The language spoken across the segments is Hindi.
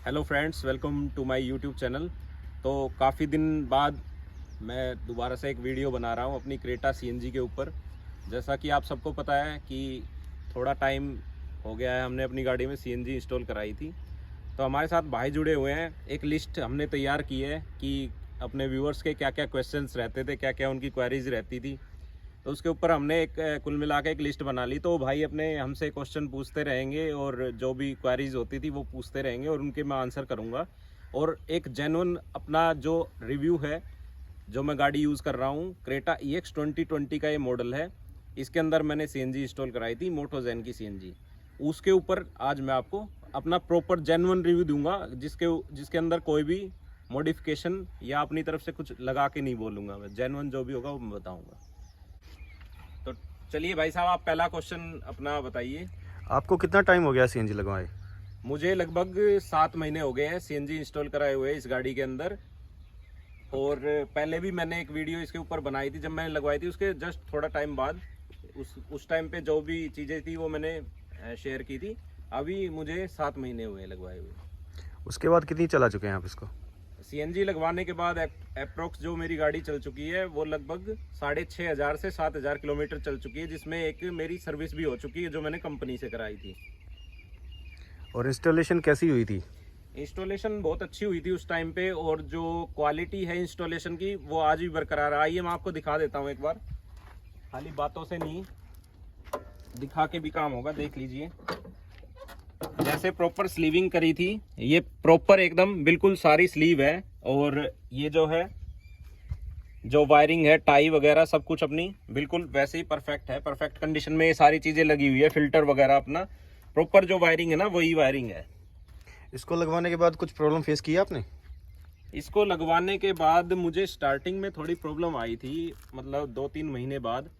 Hello friends, welcome to my YouTube channel. तो काफ़ी दिन बाद मैं दोबारा से एक वीडियो बना रहा हूँ अपनी क्रेटा सीएनजी के ऊपर। जैसा कि आप सबको पता है कि थोड़ा टाइम हो गया है, हमने अपनी गाड़ी में सीएनजी इंस्टॉल कराई थी। तो हमारे साथ भाई जुड़े हुए हैं। एक लिस्ट हमने तैयार की है कि अपने व्यूअर्स के क्या क्या क्वेश्चंस रहते थे, क्या क्या उनकी क्वेरीज रहती थी। तो उसके ऊपर हमने एक कुल मिला के एक लिस्ट बना ली। तो भाई अपने हमसे क्वेश्चन पूछते रहेंगे और जो भी क्वेरीज होती थी वो पूछते रहेंगे और उनके मैं आंसर करूँगा। और एक जेन्युइन अपना जो रिव्यू है, जो मैं गाड़ी यूज़ कर रहा हूँ, क्रेटा EX 2020 का ये मॉडल है। इसके अंदर मैंने सीएनजी इंस्टॉल कराई थी, मोटोजेन की सीएनजी। उसके ऊपर आज मैं आपको अपना प्रॉपर जेन्युइन रिव्यू दूंगा, जिसके अंदर कोई भी मॉडिफिकेशन या अपनी तरफ से कुछ लगा के नहीं बोलूँगा। मैं जेन्युइन जो भी होगा वो मैं बताऊँगा। तो चलिए भाई साहब, आप पहला क्वेश्चन अपना बताइए। आपको कितना टाइम हो गया सीएनजी लगवाए? मुझे लगभग 7 महीने हो गए हैं सीएनजी इंस्टॉल कराए हुए इस गाड़ी के अंदर। और पहले भी मैंने एक वीडियो इसके ऊपर बनाई थी, जब मैंने लगवाई थी उसके जस्ट थोड़ा टाइम बाद। उस टाइम पे जो भी चीज़ें थी वो मैंने शेयर की थी। अभी मुझे 7 महीने हुए लगवाए हुए। उसके बाद कितनी चला चुके हैं आप इसको? सीएनजी लगवाने के बाद अप्रोक्स जो मेरी गाड़ी चल चुकी है वो लगभग 6,500 से 7,000 किलोमीटर चल चुकी है, जिसमें एक मेरी सर्विस भी हो चुकी है जो मैंने कंपनी से कराई थी। और इंस्टॉलेशन कैसी हुई थी? इंस्टॉलेशन बहुत अच्छी हुई थी उस टाइम पे, और जो क्वालिटी है इंस्टॉलेशन की वो आज भी बरकरार है। आइए मैं आपको दिखा देता हूँ एक बार, खाली बातों से नहीं, दिखा के भी काम होगा। देख लीजिए, जैसे प्रॉपर स्लीविंग करी थी, ये प्रॉपर एकदम बिल्कुल सारी स्लीव है। और ये जो है, जो वायरिंग है, टाई वगैरह सब कुछ अपनी बिल्कुल वैसे ही परफेक्ट है, परफेक्ट कंडीशन में ये सारी चीज़ें लगी हुई है। फिल्टर वगैरह अपना प्रॉपर जो वायरिंग है ना, वही वायरिंग है। इसको लगवाने के बाद कुछ प्रॉब्लम फेस की आपने? इसको लगवाने के बाद मुझे स्टार्टिंग में थोड़ी प्रॉब्लम आई थी, मतलब 2-3 महीने बाद,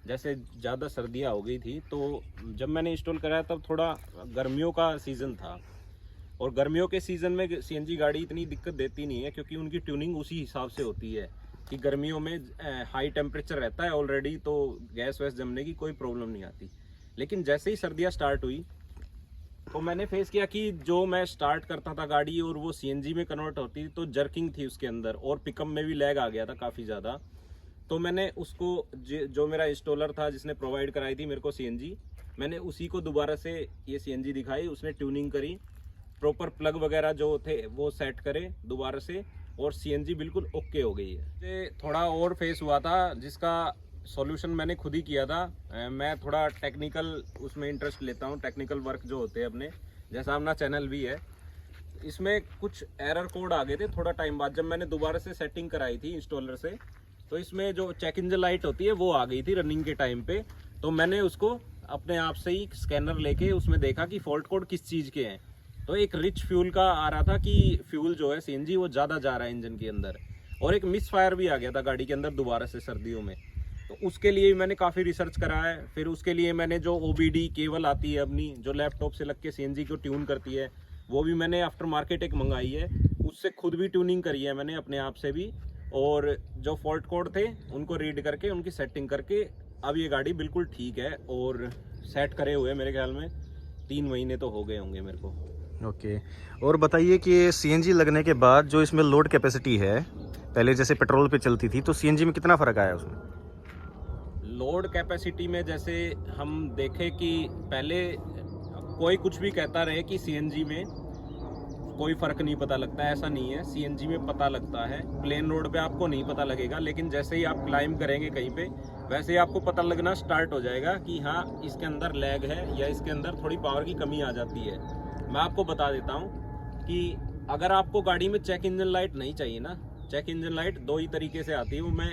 जैसे ज़्यादा सर्दियाँ हो गई थी। तो जब मैंने इंस्टॉल कराया तब थोड़ा गर्मियों का सीज़न था, और गर्मियों के सीज़न में सीएनजी गाड़ी इतनी दिक्कत देती नहीं है, क्योंकि उनकी ट्यूनिंग उसी हिसाब से होती है कि गर्मियों में हाई टेम्परेचर रहता है ऑलरेडी, तो गैस वैस जमने की कोई प्रॉब्लम नहीं आती। लेकिन जैसे ही सर्दियाँ स्टार्ट हुई तो मैंने फेस किया कि जो मैं स्टार्ट करता था गाड़ी और वो सीएनजी में कन्वर्ट होती थी, तो जर्किंग थी उसके अंदर, और पिकअप में भी लैग आ गया था काफ़ी ज़्यादा। तो मैंने उसको, जो मेरा इंस्टॉलर था जिसने प्रोवाइड कराई थी मेरे को सीएनजी, मैंने उसी को दोबारा से ये सीएनजी दिखाई। उसने ट्यूनिंग करी, प्रॉपर प्लग वगैरह जो थे वो सेट करे दोबारा से, और सीएनजी बिल्कुल ओके हो गई है। मुझे थोड़ा और फेस हुआ था जिसका सॉल्यूशन मैंने खुद ही किया था। मैं थोड़ा टेक्निकल उसमें इंटरेस्ट लेता हूँ, टेक्निकल वर्क जो होते हैं अपने, जैसा अपना चैनल भी है। इसमें कुछ एरर कोड आ गए थे थोड़ा टाइम बाद, जब मैंने दोबारा से सेटिंग कराई थी इंस्टॉलर से। तो इसमें जो चेक इंजन लाइट होती है वो आ गई थी रनिंग के टाइम पे। तो मैंने उसको अपने आप से ही स्कैनर लेके उसमें देखा कि फॉल्ट कोड किस चीज़ के हैं। तो एक रिच फ्यूल का आ रहा था कि फ्यूल जो है सीएनजी वो ज़्यादा जा रहा है इंजन के अंदर, और एक मिस फायर भी आ गया था गाड़ी के अंदर दोबारा से सर्दियों में। तो उसके लिए मैंने काफ़ी रिसर्च करा है। फिर उसके लिए मैंने जो OBD केबल आती है अपनी, जो लैपटॉप से लग के सीएनजी को ट्यून करती है, वो भी मैंने आफ्टर मार्केट एक मंगाई है। उससे खुद भी ट्यूनिंग करी है मैंने अपने आप से भी, और जो फॉल्ट कोड थे उनको रीड करके उनकी सेटिंग करके अब ये गाड़ी बिल्कुल ठीक है। और सेट करे हुए मेरे ख्याल में 3 महीने तो हो गए होंगे मेरे को। ओके। और बताइए कि सीएनजी लगने के बाद जो इसमें लोड कैपेसिटी है, पहले जैसे पेट्रोल पे चलती थी, तो सीएनजी में कितना फ़र्क आया उसमें? लोड कैपेसिटी में जैसे हम देखें कि पहले कोई कुछ भी कहता रहे कि सीएनजी में कोई फ़र्क नहीं पता लगता, ऐसा नहीं है। सीएनजी में पता लगता है, प्लेन रोड पे आपको नहीं पता लगेगा, लेकिन जैसे ही आप क्लाइंब करेंगे कहीं पे, वैसे ही आपको पता लगना स्टार्ट हो जाएगा कि हाँ, इसके अंदर लैग है या इसके अंदर थोड़ी पावर की कमी आ जाती है। मैं आपको बता देता हूँ कि अगर आपको गाड़ी में चेक इंजन लाइट नहीं चाहिए ना, चेक इंजन लाइट 2 ही तरीके से आती है, वो मैं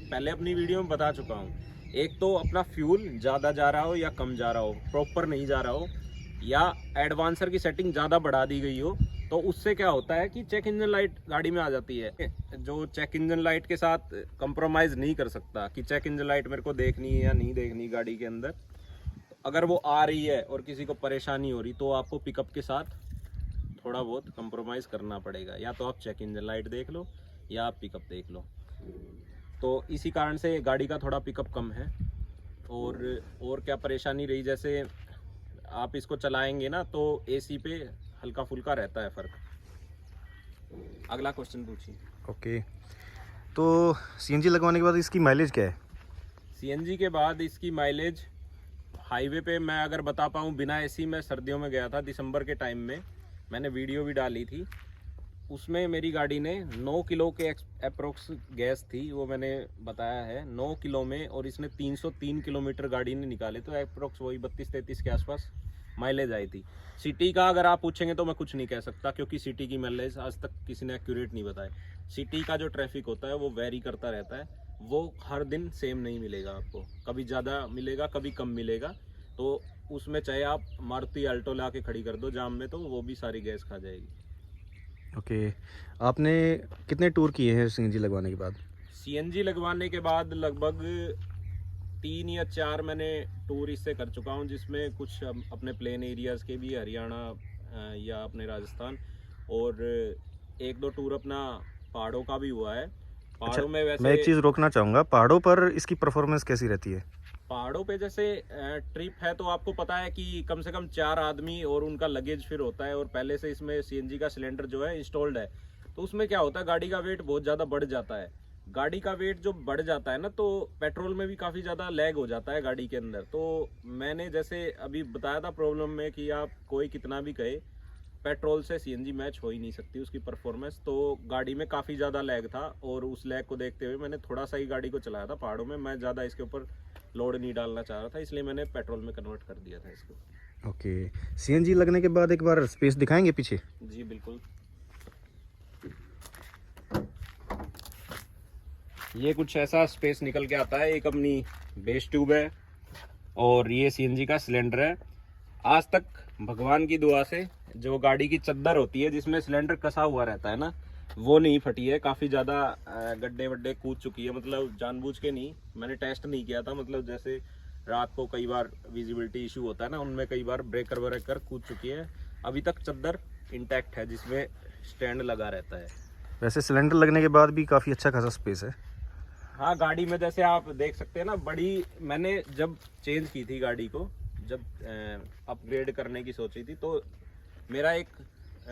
पहले अपनी वीडियो में बता चुका हूँ। एक तो अपना फ्यूल ज़्यादा जा रहा हो या कम जा रहा हो, प्रॉपर नहीं जा रहा हो, या एडवांसर की सेटिंग ज़्यादा बढ़ा दी गई हो, तो उससे क्या होता है कि चेक इंजन लाइट गाड़ी में आ जाती है। जो चेक इंजन लाइट के साथ कंप्रोमाइज़ नहीं कर सकता कि चेक इंजन लाइट मेरे को देखनी है या नहीं देखनी गाड़ी के अंदर, अगर वो आ रही है और किसी को परेशानी हो रही, तो आपको पिकअप के साथ थोड़ा बहुत कंप्रोमाइज़ करना पड़ेगा। या तो आप चेक इंजन लाइट देख लो या आप पिकअप देख लो। तो इसी कारण से गाड़ी का थोड़ा पिकअप कम है। और क्या परेशानी रही, जैसे आप इसको चलाएंगे ना तो एसी पे हल्का फुल्का रहता है फ़र्क। अगला क्वेश्चन पूछिए। ओके, तो सीएनजी लगवाने के बाद इसकी माइलेज क्या है? सीएनजी के बाद इसकी माइलेज हाईवे पे मैं अगर बता पाऊँ, बिना एसी में सर्दियों में गया था दिसंबर के टाइम में, मैंने वीडियो भी डाली थी, उसमें मेरी गाड़ी ने 9 किलो के अप्रोक्स गैस थी, वो मैंने बताया है 9 किलो में, और इसने 303 किलोमीटर गाड़ी ने निकाले, तो अप्रोक्स वही 32-33 के आसपास माइलेज आई थी। सिटी का अगर आप पूछेंगे तो मैं कुछ नहीं कह सकता, क्योंकि सिटी की माइलेज आज तक किसी ने एक्यूरेट नहीं बताया। सिटी का जो ट्रैफिक होता है वो वेरी करता रहता है, वो हर दिन सेम नहीं मिलेगा आपको, कभी ज़्यादा मिलेगा कभी कम मिलेगा, तो उसमें चाहे आप मारुति अल्टो ला के खड़ी कर दो जाम में, तो वो भी सारी गैस खा जाएगी। ओके, आपने कितने टूर किए हैं सीएनजी लगवाने के बाद? सीएनजी लगवाने के बाद लगभग 3 या 4 मैंने टूर इससे कर चुका हूँ, जिसमें कुछ अपने प्लेन एरियाज़ के भी, हरियाणा या अपने राजस्थान, और 1-2 टूर अपना पहाड़ों का भी हुआ है। पहाड़ों में वैसे मैं एक चीज़ रोकना चाहूँगा, पहाड़ों पर इसकी परफॉर्मेंस कैसी रहती है? पहाड़ों पे जैसे ट्रिप है तो आपको पता है कि कम से कम 4 आदमी और उनका लगेज फिर होता है, और पहले से इसमें सीएनजी का सिलेंडर जो है इंस्टॉल्ड है, तो उसमें क्या होता है, गाड़ी का वेट बहुत ज़्यादा बढ़ जाता है। गाड़ी का वेट जो बढ़ जाता है ना, तो पेट्रोल में भी काफ़ी ज़्यादा लैग हो जाता है गाड़ी के अंदर। तो मैंने जैसे अभी बताया था प्रॉब्लम में कि आप कोई कितना भी कहे, पेट्रोल से सीएनजी मैच हो ही नहीं सकती उसकी परफॉर्मेंस, तो गाड़ी में काफ़ी ज़्यादा लैग था, और उस लैग को देखते हुए मैंने थोड़ा सा ही गाड़ी को चलाया था पहाड़ों में, मैं ज़्यादा इसके ऊपर लोड नहीं डालना चाह रहा था, इसलिए मैंने पेट्रोल में कन्वर्ट कर दिया था इसको। ओके, सीएनजी लगने के बाद एक बार स्पेस दिखाएंगे पीछे? जी बिल्कुल। ये कुछ ऐसा स्पेस निकल के आता है, एक अपनी बेस ट्यूब है, और ये सीएनजी का सिलेंडर है। आज तक भगवान की दुआ से जो गाड़ी की चद्दर होती है जिसमें सिलेंडर कसा हुआ रहता है ना, वो नहीं फटी है। काफ़ी ज़्यादा गड्ढे वड्ढे कूद चुकी है, मतलब जानबूझ के नहीं, मैंने टेस्ट नहीं किया था, मतलब जैसे रात को कई बार विजिबिलिटी इशू होता है ना, उनमें कई बार ब्रेकर व्रेकर कूद चुकी है। अभी तक चद्दर इंटैक्ट है जिसमें स्टैंड लगा रहता है। वैसे सिलेंडर लगने के बाद भी काफ़ी अच्छा खासा स्पेस है। हाँ, गाड़ी में जैसे आप देख सकते हैं ना, बड़ी, मैंने जब चेंज की थी गाड़ी को, जब अपग्रेड करने की सोची थी, तो मेरा एक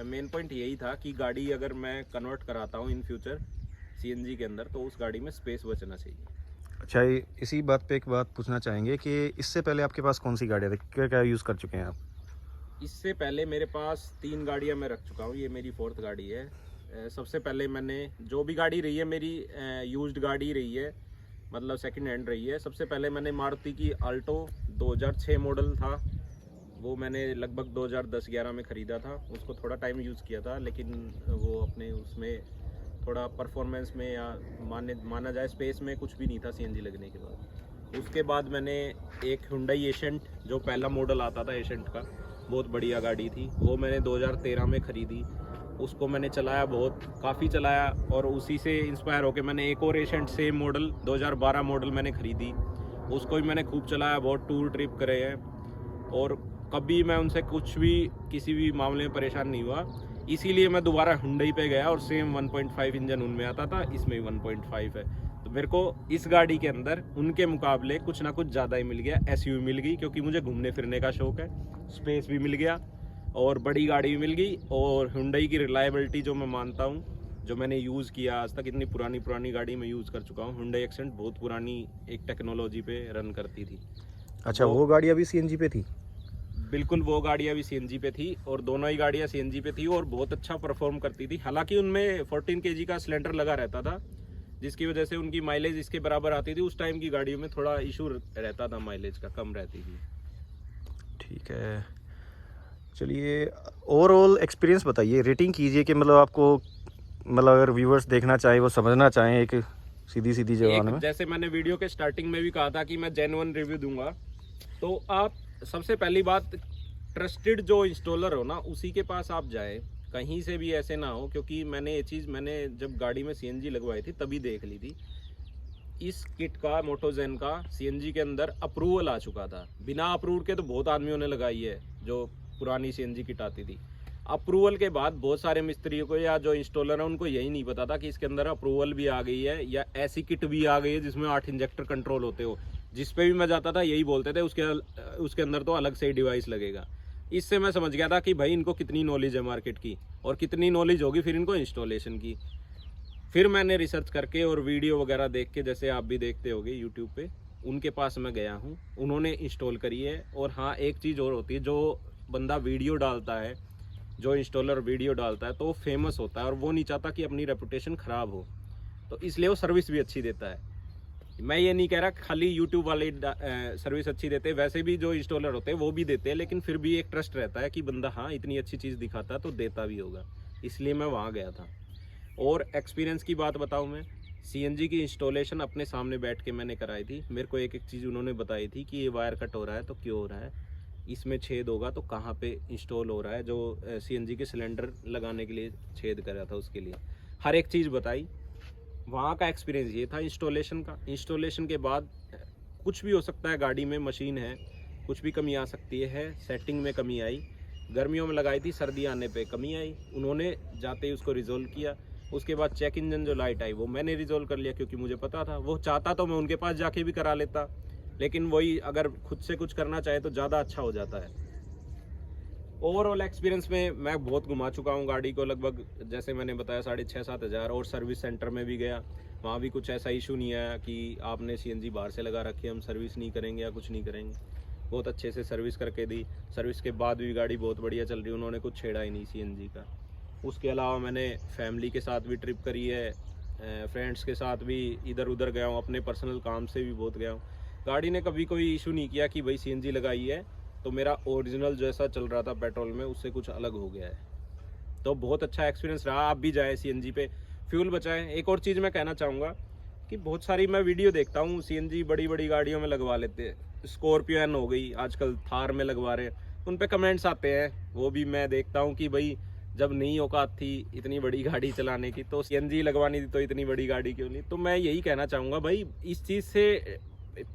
मेन पॉइंट यही था कि गाड़ी अगर मैं कन्वर्ट कराता हूँ इन फ्यूचर सीएनजी के अंदर, तो उस गाड़ी में स्पेस बचना चाहिए। अच्छा, इसी बात पे एक बात पूछना चाहेंगे कि इससे पहले आपके पास कौन सी गाड़ियाँ थी, क्या क्या यूज़ कर चुके हैं आप? इससे पहले मेरे पास 3 गाड़ियाँ मैं रख चुका हूँ, ये मेरी 4th गाड़ी है। सबसे पहले मैंने जो भी गाड़ी रही है मेरी यूज्ड गाड़ी रही है, मतलब सेकंड हैंड रही है। सबसे पहले मैंने मारुति की अल्टो 2006 मॉडल था, वो मैंने लगभग 2010-11 में ख़रीदा था। उसको थोड़ा टाइम यूज़ किया था, लेकिन वो अपने उसमें थोड़ा परफॉर्मेंस में या माना जाए स्पेस में कुछ भी नहीं था सीएनजी लगने के बाद। उसके बाद मैंने एक हुंडई एशेंट, जो पहला मॉडल आता था एशेंट का, बहुत बढ़िया गाड़ी थी, वो मैंने 2013 में ख़रीदी। उसको मैंने चलाया, बहुत काफ़ी चलाया, और उसी से इंस्पायर होकर मैंने एक और एशेंट सेम मॉडल 2012 मॉडल मैंने ख़रीदी। उसको भी मैंने खूब चलाया, बहुत टूर ट्रिप करे हैं, और कभी मैं उनसे कुछ भी किसी भी मामले में परेशान नहीं हुआ। इसीलिए मैं दोबारा हुंडई पे गया, और सेम 1.5 इंजन उनमें आता था, इसमें 1.5 है। तो मेरे को इस गाड़ी के अंदर उनके मुकाबले कुछ ना कुछ ज़्यादा ही मिल गया, एसयूवी मिल गई, क्योंकि मुझे घूमने फिरने का शौक है, स्पेस भी मिल गया और बड़ी गाड़ी भी मिल गई। और हुंडई की रिलायबिलिटी जो मैं मानता हूँ, जो मैंने यूज़ किया आज तक, इतनी पुरानी गाड़ी मैं यूज़ कर चुका हूँ। हुंडई एक्सेंट बहुत पुरानी एक टेक्नोलॉजी पे रन करती थी। अच्छा, वो गाड़ी अभी सीएनजी पे थी? बिल्कुल, वो गाड़ियाँ भी सीएनजी पे थी, और दोनों ही गाड़ियाँ सीएनजी पे थी, और बहुत अच्छा परफॉर्म करती थी। हालांकि उनमें 14 kg का सिलेंडर लगा रहता था, जिसकी वजह से उनकी माइलेज इसके बराबर आती थी। उस टाइम की गाड़ियों में थोड़ा इशू रहता था, माइलेज का कम रहती थी। ठीक है, चलिए ओवरऑल एक्सपीरियंस बताइए, रेटिंग कीजिए कि मतलब आपको, मतलब अगर व्यूवर्स देखना चाहें, वो समझना चाहें एक सीधी जवान में। जैसे मैंने वीडियो के स्टार्टिंग में भी कहा था कि मैं जेन्युइन रिव्यू दूंगा, तो आप सबसे पहली बात, ट्रस्टेड जो इंस्टॉलर हो ना, उसी के पास आप जाएं, कहीं से भी ऐसे ना हो। क्योंकि मैंने ये चीज़, मैंने जब गाड़ी में सीएनजी लगवाई थी तभी देख ली थी। इस किट का, मोटोजेन का, सीएनजी के अंदर अप्रूवल आ चुका था। बिना अप्रूवल के तो बहुत आदमियों ने लगाई है, जो पुरानी सीएनजी किट आती थी। अप्रूवल के बाद बहुत सारे मिस्त्रियों को या जो इंस्टॉलर है उनको यही नहीं पता था कि इसके अंदर अप्रूवल भी आ गई है, या ऐसी किट भी आ गई है जिसमें 8 इंजेक्टर कंट्रोल होते हो। जिस पे भी मैं जाता था यही बोलते थे, उसके अंदर तो अलग से ही डिवाइस लगेगा। इससे मैं समझ गया था कि भाई इनको कितनी नॉलेज है मार्केट की, और कितनी नॉलेज होगी फिर इनको इंस्टॉलेशन की। फिर मैंने रिसर्च करके और वीडियो वगैरह देख के, जैसे आप भी देखते होगे यूट्यूब पे, उनके पास मैं गया हूँ, उन्होंने इंस्टॉल करी है। और हाँ, एक चीज़ और होती है, जो बंदा वीडियो डालता है, जो इंस्टॉलर वीडियो डालता है, तो वो फेमस होता है और वो नहीं चाहता कि अपनी रेपुटेशन ख़राब हो, तो इसलिए वो सर्विस भी अच्छी देता है। मैं ये नहीं कह रहा खाली यूट्यूब वाले सर्विस अच्छी देते हैं, वैसे भी जो इंस्टॉलर होते हैं वो भी देते हैं, लेकिन फिर भी एक ट्रस्ट रहता है कि बंदा हाँ इतनी अच्छी चीज़ दिखाता है तो देता भी होगा, इसलिए मैं वहाँ गया था। और एक्सपीरियंस की बात बताऊँ, मैं सीएनजी की इंस्टॉलेशन अपने सामने बैठ के मैंने कराई थी। मेरे को एक एक चीज़ उन्होंने बताई थी कि ये वायर कट हो रहा है तो क्यों हो रहा है, इसमें छेद होगा तो कहाँ पे इंस्टॉल हो रहा है, जो सीएनजी के सिलेंडर लगाने के लिए छेद करा था उसके लिए हर एक चीज़ बताई। वहाँ का एक्सपीरियंस ये था इंस्टॉलेशन का। इंस्टॉलेशन के बाद कुछ भी हो सकता है, गाड़ी में मशीन है, कुछ भी कमी आ सकती है। सेटिंग में कमी आई, गर्मियों में लगाई थी, सर्दी आने पे कमी आई, उन्होंने जाते ही उसको रिजोल्व किया। उसके बाद चेक इंजन जो लाइट आई वो मैंने रिजोल्व कर लिया, क्योंकि मुझे पता था। वो चाहता तो मैं उनके पास जाके भी करा लेता, लेकिन वही अगर खुद से कुछ करना चाहे तो ज़्यादा अच्छा हो जाता है। ओवरऑल एक्सपीरियंस में मैं बहुत घुमा चुका हूँ गाड़ी को, लगभग जैसे मैंने बताया 6,500-7 हज़ार। और सर्विस सेंटर में भी गया, वहाँ भी कुछ ऐसा इशू नहीं आया कि आपने सीएनजी बाहर से लगा रखी है, हम सर्विस नहीं करेंगे या कुछ नहीं करेंगे। बहुत अच्छे से सर्विस करके दी। सर्विस के बाद भी गाड़ी बहुत बढ़िया चल रही, उन्होंने कुछ छेड़ा ही नहीं सीएनजी का। उसके अलावा मैंने फैमिली के साथ भी ट्रिप करी है, फ्रेंड्स के साथ भी इधर उधर गया हूँ, अपने पर्सनल काम से भी बहुत गया हूँ। गाड़ी ने कभी कोई इशू नहीं किया कि भाई सीएनजी लगाई है तो मेरा ओरिजिनल जैसा चल रहा था पेट्रोल में उससे कुछ अलग हो गया है। तो बहुत अच्छा एक्सपीरियंस रहा। आप भी जाएँ सीएनजी पे, फ्यूल बचाएं। एक और चीज़ मैं कहना चाहूँगा कि बहुत सारी मैं वीडियो देखता हूँ, सीएनजी बड़ी बड़ी गाड़ियों में लगवा लेते हैं, स्कॉर्पियो एन हो गई, आजकल थार में लगवा रहे हैं, उन पे कमेंट्स आते हैं, वो भी मैं देखता हूँ कि भाई जब नहीं औकात थी इतनी बड़ी गाड़ी चलाने की तो सीएनजी लगवानी थी, तो इतनी बड़ी गाड़ी क्यों नहीं। तो मैं यही कहना चाहूँगा भाई, इस चीज़ से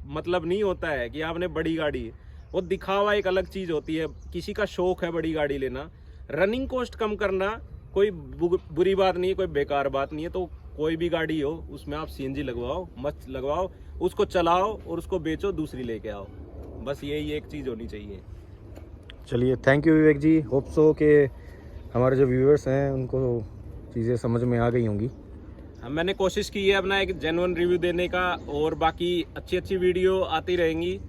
मतलब नहीं होता है कि आपने बड़ी गाड़ी, वो दिखावा एक अलग चीज़ होती है। किसी का शौक है बड़ी गाड़ी लेना, रनिंग कॉस्ट कम करना कोई बुरी बात नहीं है, कोई बेकार बात नहीं है। तो कोई भी गाड़ी हो उसमें आप सीएनजी लगवाओ, मस्त लगवाओ, उसको चलाओ और उसको बेचो, दूसरी लेके आओ। बस यही एक चीज़ होनी चाहिए। चलिए, thank you Vivek ji. Hope so कि हमारे जो व्यूअर्स हैं उनको चीज़ें समझ में आ गई होंगी। मैंने कोशिश की है अपना एक जेन्युइन रिव्यू देने का, और बाकी अच्छी अच्छी वीडियो आती रहेंगी।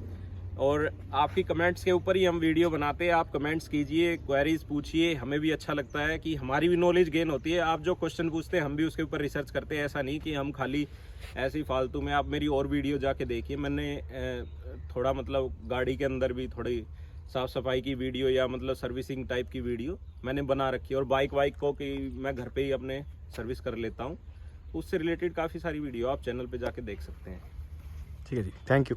और आपकी कमेंट्स के ऊपर ही हम वीडियो बनाते हैं। आप कमेंट्स कीजिए, क्वेरीज पूछिए, हमें भी अच्छा लगता है कि हमारी भी नॉलेज गेन होती है। आप जो क्वेश्चन पूछते हैं हम भी उसके ऊपर रिसर्च करते हैं। ऐसा नहीं कि हम खाली ऐसे ही फालतू में। आप मेरी और वीडियो जाके देखिए, मैंने थोड़ा मतलब गाड़ी के अंदर भी थोड़ी साफ़ सफाई की वीडियो या मतलब सर्विसिंग टाइप की वीडियो मैंने बना रखी है। और बाइक को कि मैं घर पे ही अपने सर्विस कर लेता हूँ, उससे रिलेटेड काफ़ी सारी वीडियो आप चैनल पे जाके देख सकते हैं। ठीक है जी, थैंक यू।